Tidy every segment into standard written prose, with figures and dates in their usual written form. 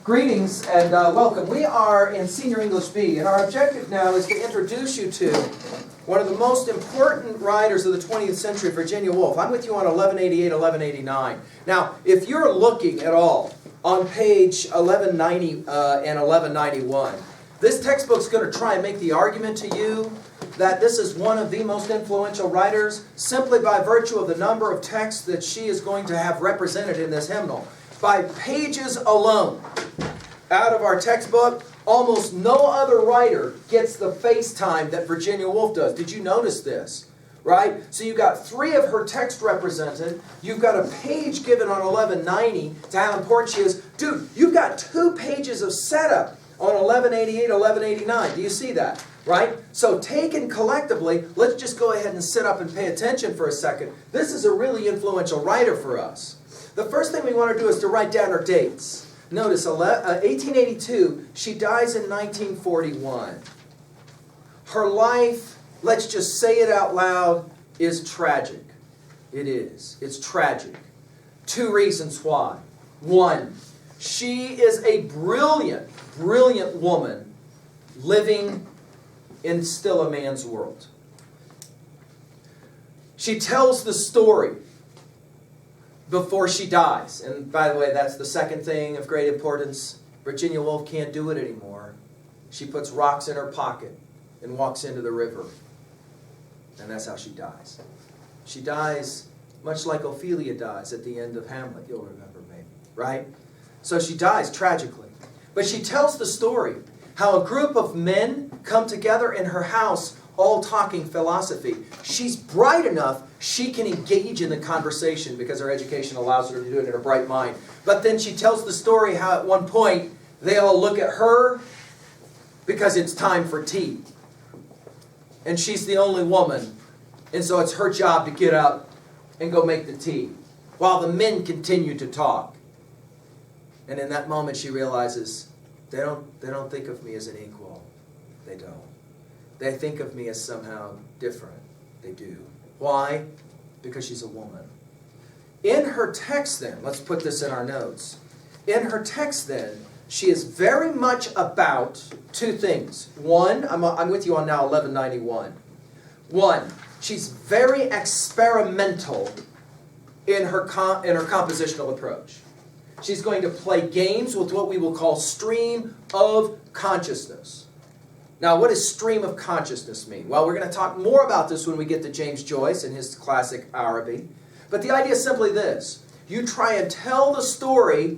Greetings and welcome. We are in Senior English B, and our objective now is to introduce you to one of the most important writers of the 20th century, Virginia Woolf. I'm with you on 1188, 1189. Now, if you're looking at all on page 1190 and 1191, this textbook's going to try and make the argument to you that this is one of the most influential writers simply by virtue of the number of texts that she is going to have represented in this hymnal. By pages alone, out of our textbook, almost no other writer gets the face time that Virginia Woolf does. Did you notice this? Right? So you've got 3 of her text represented. You've got a page given on 1190 to how important she is. Dude, you've got 2 pages of setup on 1188, 1189. Do you see that? Right? So taken collectively, let's just go ahead and sit up and pay attention for a second. This is a really influential writer for us. The first thing we want to do is to write down her dates. Notice, 1882, she dies in 1941. Her life, let's just say it out loud, is tragic. It is. It's tragic. 2 reasons why. 1, she is a brilliant, brilliant woman living in still a man's world. She tells the story before she dies. And by the way, that's the second thing of great importance. Virginia Woolf can't do it anymore. She puts rocks in her pocket and walks into the river. And that's how she dies. She dies much like Ophelia dies at the end of Hamlet, you'll remember maybe, right? So she dies tragically. But she tells the story how a group of men come together in her house all talking philosophy. She's bright enough, she can engage in the conversation because her education allows her to do it in her bright mind. But then she tells the story how at one point they all look at her because it's time for tea. And she's the only woman. And so it's her job to get up and go make the tea while the men continue to talk. And in that moment she realizes they don't think of me as an equal. They don't. They think of me as somehow different. They do. Why? Because she's a woman. In her text then, let's put this in our notes. In her text then, she is very much about 2 things. 1, I'm with you on now 1191. 1, she's very experimental in her compositional approach. She's going to play games with what we will call stream of consciousness. Now, what does stream of consciousness mean? Well, we're going to talk more about this when we get to James Joyce and his classic Araby. But the idea is simply this. You try and tell the story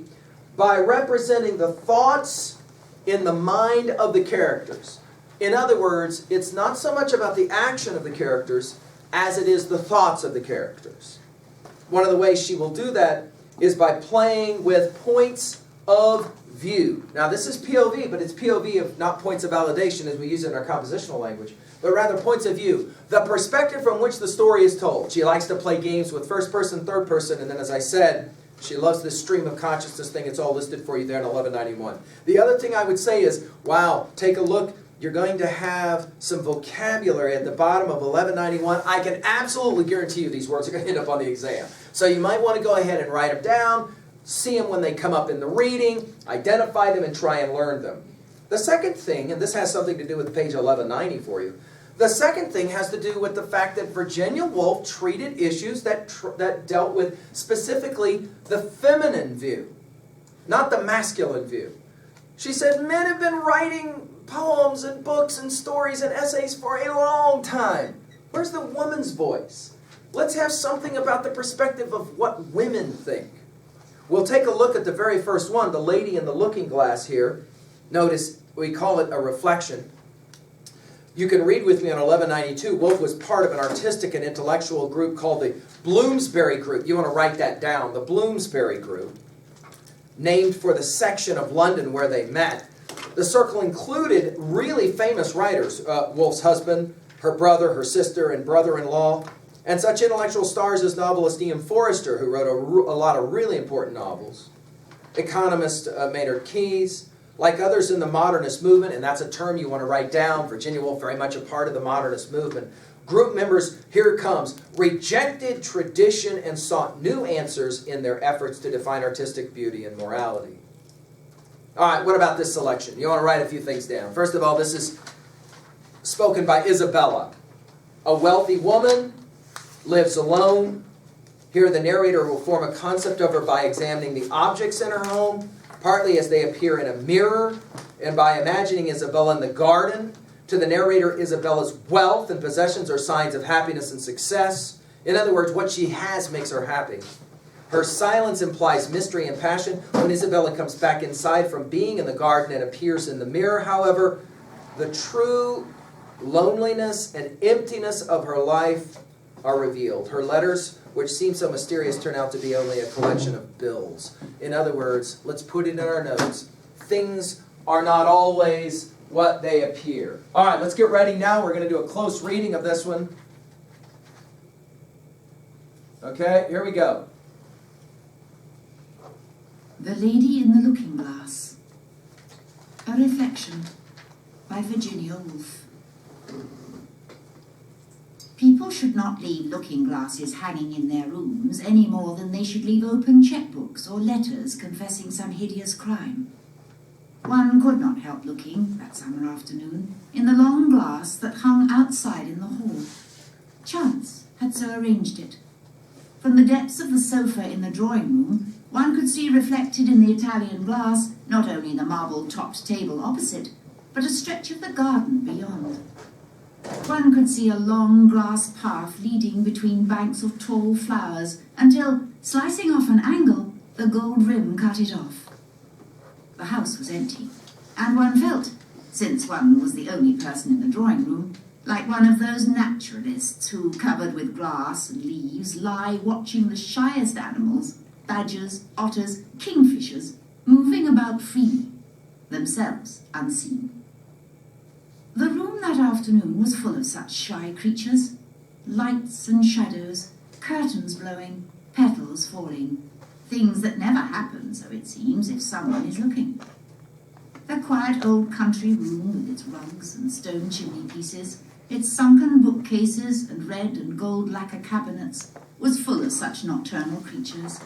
by representing the thoughts in the mind of the characters. In other words, it's not so much about the action of the characters as it is the thoughts of the characters. One of the ways she will do that is by playing with points of view. Now this is POV, but it's POV of not points of validation as we use it in our compositional language, but rather points of view. The perspective from which the story is told. She likes to play games with first person, third person, and then as I said, she loves this stream of consciousness thing. It's all listed for you there in 1191. The other thing I would say is, wow, take a look. You're going to have some vocabulary at the bottom of 1191. I can absolutely guarantee you these words are going to end up on the exam. So you might want to go ahead and write them down, see them when they come up in the reading, identify them, and try and learn them. The second thing, and this has something to do with page 1190 for you, the second thing has to do with the fact that Virginia Woolf treated issues that dealt with specifically the feminine view, not the masculine view. She said men have been writing poems and books and stories and essays for a long time. Where's the woman's voice? Let's have something about the perspective of what women think. We'll take a look at the very first one, the lady in the looking glass here. Notice we call it a reflection. You can read with me on 1192. Woolf was part of an artistic and intellectual group called the Bloomsbury Group. You want to write that down, the Bloomsbury Group, named for the section of London where they met. The circle included really famous writers, Woolf's husband, her brother, her sister, and brother-in-law, and such intellectual stars as novelist Ian Forster, who wrote a lot of really important novels, economist Maynard Keynes, like others in the modernist movement, and that's a term you want to write down, Virginia Woolf very much a part of the modernist movement. Group members, here it comes, rejected tradition and sought new answers in their efforts to define artistic beauty and morality. All right, what about this selection? You want to write a few things down. First of all, this is spoken by Isabella. A wealthy woman, lives alone. Here the narrator will form a concept of her by examining the objects in her home, partly as they appear in a mirror, and by imagining Isabella in the garden. To the narrator, Isabella's wealth and possessions are signs of happiness and success. In other words, what she has makes her happy. Her silence implies mystery and passion. When Isabella comes back inside from being in the garden and appears in the mirror, however, the true loneliness and emptiness of her life are revealed. Her letters, which seem so mysterious, turn out to be only a collection of bills. In other words, let's put it in our notes. Things are not always what they appear. All right, let's get ready now. We're going to do a close reading of this one. Okay, here we go. The Lady in the Looking Glass. A Reflection by Virginia Woolf. People should not leave looking glasses hanging in their rooms any more than they should leave open checkbooks or letters confessing some hideous crime. One could not help looking, that summer afternoon, in the long glass that hung outside in the hall. Chance had so arranged it. From the depths of the sofa in the drawing room, one could see reflected in the Italian glass not only the marble-topped table opposite, but a stretch of the garden beyond. One could see a long grass path leading between banks of tall flowers until, slicing off an angle, the gold rim cut it off. The house was empty, and one felt, since one was the only person in the drawing room, like one of those naturalists who, covered with grass and leaves, lie watching the shyest animals, badgers, otters, kingfishers, moving about freely, themselves unseen. The room that afternoon was full of such shy creatures, lights and shadows, curtains blowing, petals falling, things that never happen, so it seems, if someone is looking. The quiet old country room with its rugs and stone chimney pieces, its sunken bookcases and red and gold lacquer cabinets, was full of such nocturnal creatures.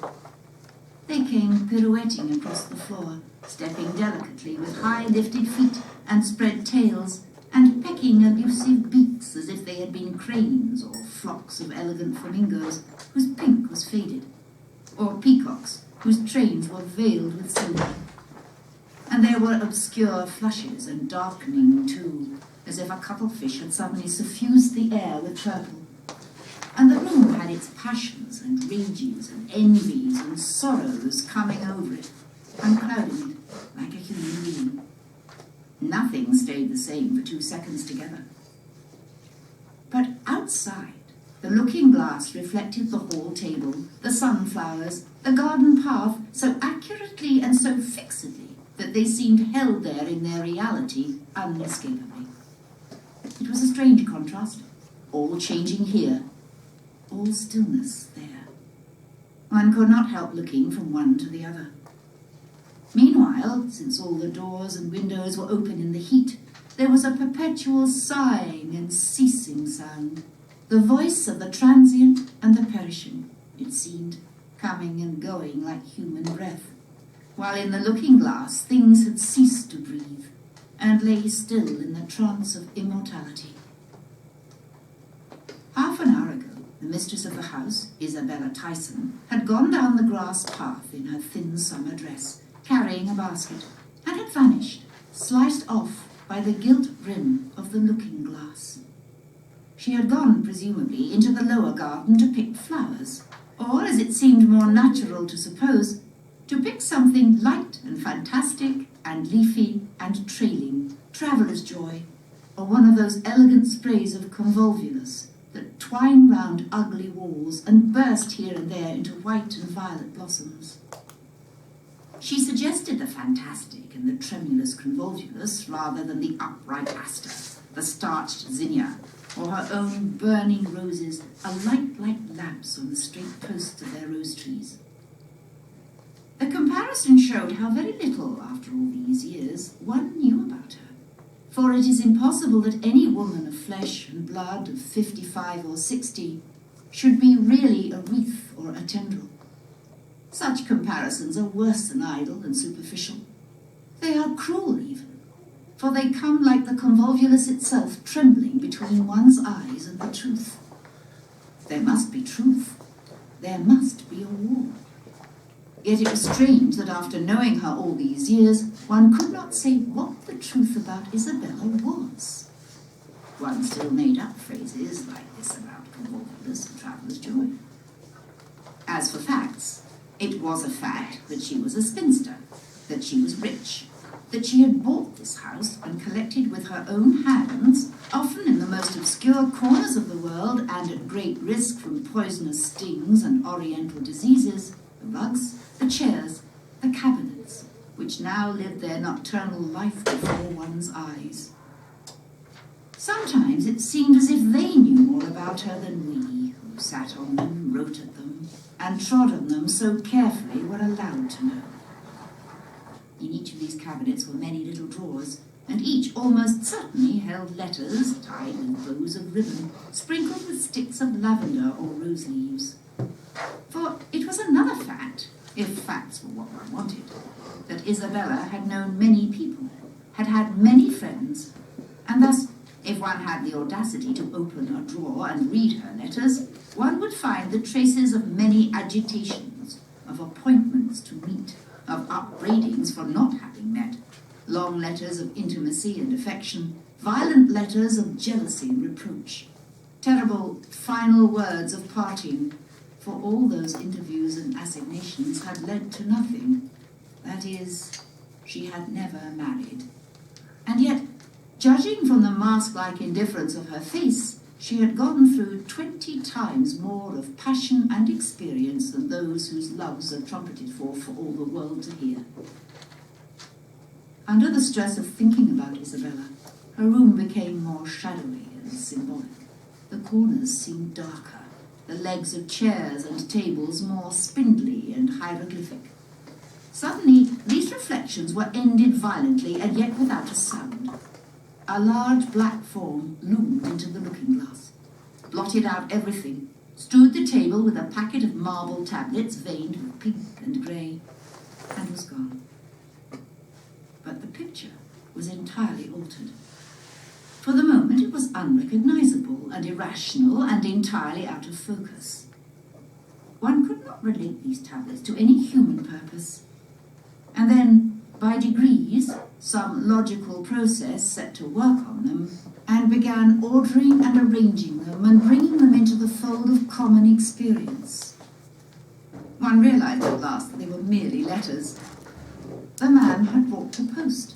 They came pirouetting across the floor, stepping delicately with high lifted feet and spread tails, and pecking elusive beaks as if they had been cranes or flocks of elegant flamingos whose pink was faded, or peacocks whose trains were veiled with silver. And there were obscure flushes and darkening too, as if a cuttlefish had suddenly suffused the air with purple. And the room had its passions and rages and envies and sorrows coming over it, and crowding it like a human being. Nothing stayed the same for 2 seconds together. But outside, the looking glass reflected the hall table, the sunflowers, the garden path so accurately and so fixedly that they seemed held there in their reality unescapably. It was a strange contrast, all changing here, all stillness there. One could not help looking from one to the other. Meanwhile, since all the doors and windows were open in the heat, there was a perpetual sighing and ceasing sound, the voice of the transient and the perishing, it seemed, coming and going like human breath, while in the looking glass things had ceased to breathe and lay still in the trance of immortality. Half an hour ago, the mistress of the house, Isabella Tyson, had gone down the grass path in her thin summer dress, carrying a basket, and had vanished, sliced off by the gilt rim of the looking glass. She had gone, presumably, into the lower garden to pick flowers, or, as it seemed more natural to suppose, to pick something light and fantastic and leafy and trailing, traveller's joy, or one of those elegant sprays of convolvulus that twine round ugly walls and burst here and there into white and violet blossoms. She suggested the fantastic and the tremulous convolvulus rather than the upright aster, the starched zinnia, or her own burning roses, alight like lamps on the straight posts of their rose trees. The comparison showed how very little, after all these years, one knew about her. For it is impossible that any woman of flesh and blood of 55 or 60 should be really a wreath or a tendril. Such comparisons are worse than idle and superficial. They for they come like the convolvulus itself trembling between one's eyes and the truth. There must be truth. There must be a war. Yet it was strange that after knowing her all these years, one could not say what the truth about Isabella was. One still made up phrases like this about convolvulus and traveller's joy. As for facts, it was a fact that she was a spinster, that she was rich, that she had bought this house and collected with her own hands, often in the most obscure corners of the world and at great risk from poisonous stings and oriental diseases, the rugs, the chairs, the cabinets, which now lived their nocturnal life before one's eyes. Sometimes it seemed as if they knew more about her than we, who sat on them, wrote at them, and trod on them so carefully, were allowed to know. In each of these cabinets were many little drawers, and each almost certainly held letters tied with bows of ribbon, sprinkled with sticks of lavender or rose leaves. For it was another fact, if facts were what one wanted, that Isabella had known many people, had had many friends, and thus, if one had the audacity to open a drawer and read her letters, one would find the traces of many agitations, of appointments to meet, of upbraidings for not having met, long letters of intimacy and affection, violent letters of jealousy and reproach, terrible final words of parting, for all those interviews and assignations had led to nothing. That is, she had never married. And yet, judging from the mask-like indifference of her face, she had gone through 20 times more of passion and experience than those whose loves are trumpeted for all the world to hear. Under the stress of thinking about Isabella, her room became more shadowy and symbolic. The corners seemed darker, the legs of chairs and tables more spindly and hieroglyphic. Suddenly, these reflections were ended violently and yet without a sound. A large black form loomed into the looking-glass, blotted out everything, strewed the table with a packet of marble tablets veined with pink and grey, and was gone. But the picture was entirely altered. For the moment it was unrecognizable and irrational and entirely out of focus. One could not relate these tablets to any human purpose. And then, by degrees, some logical process set to work on them and began ordering and arranging them and bringing them into the fold of common experience. One realized at last that they were merely letters. The man had brought the post.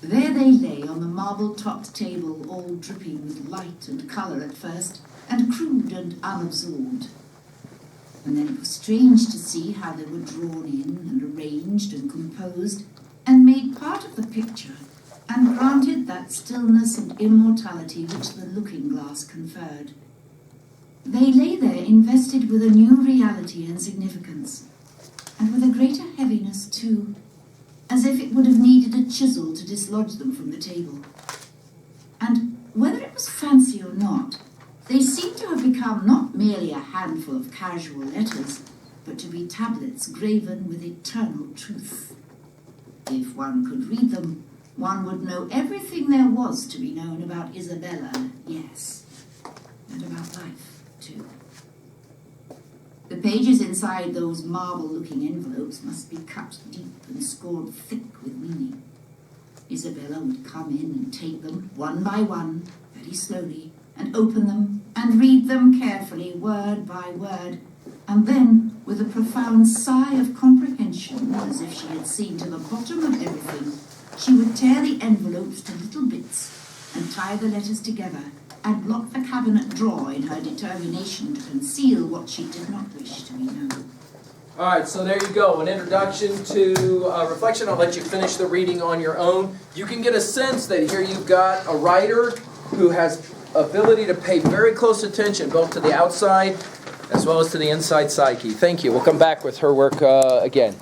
There they lay on the marble-topped table, all dripping with light and colour at first, and crude and unabsorbed. And then it was strange to see how they were drawn in and arranged and composed and made part of the picture and granted that stillness and immortality which the looking-glass conferred. They lay there invested with a new reality and significance, and with a greater heaviness too, as if it would have needed a chisel to dislodge them from the table. And whether it was fancy or not, they seemed to have become not merely a handful of casual letters, but to be tablets graven with eternal truth. If one could read them, one would know everything there was to be known about Isabella, yes, and about life, too. The pages inside those marble-looking envelopes must be cut deep and scored thick with meaning. Isabella would come in and take them, one by one, very slowly, and open them, and read them carefully, word by word, and then, with a profound sigh of comprehension, as if she had seen to the bottom of everything, she would tear the envelopes to little bits, and tie the letters together, and lock the cabinet drawer in her determination to conceal what she did not wish to be known. All right, so there you go, an introduction to reflection. I'll let you finish the reading on your own. You can get a sense that here you've got a writer who has ability to pay very close attention both to the outside as well as to the inside psyche. Thank you. We'll come back with her work again.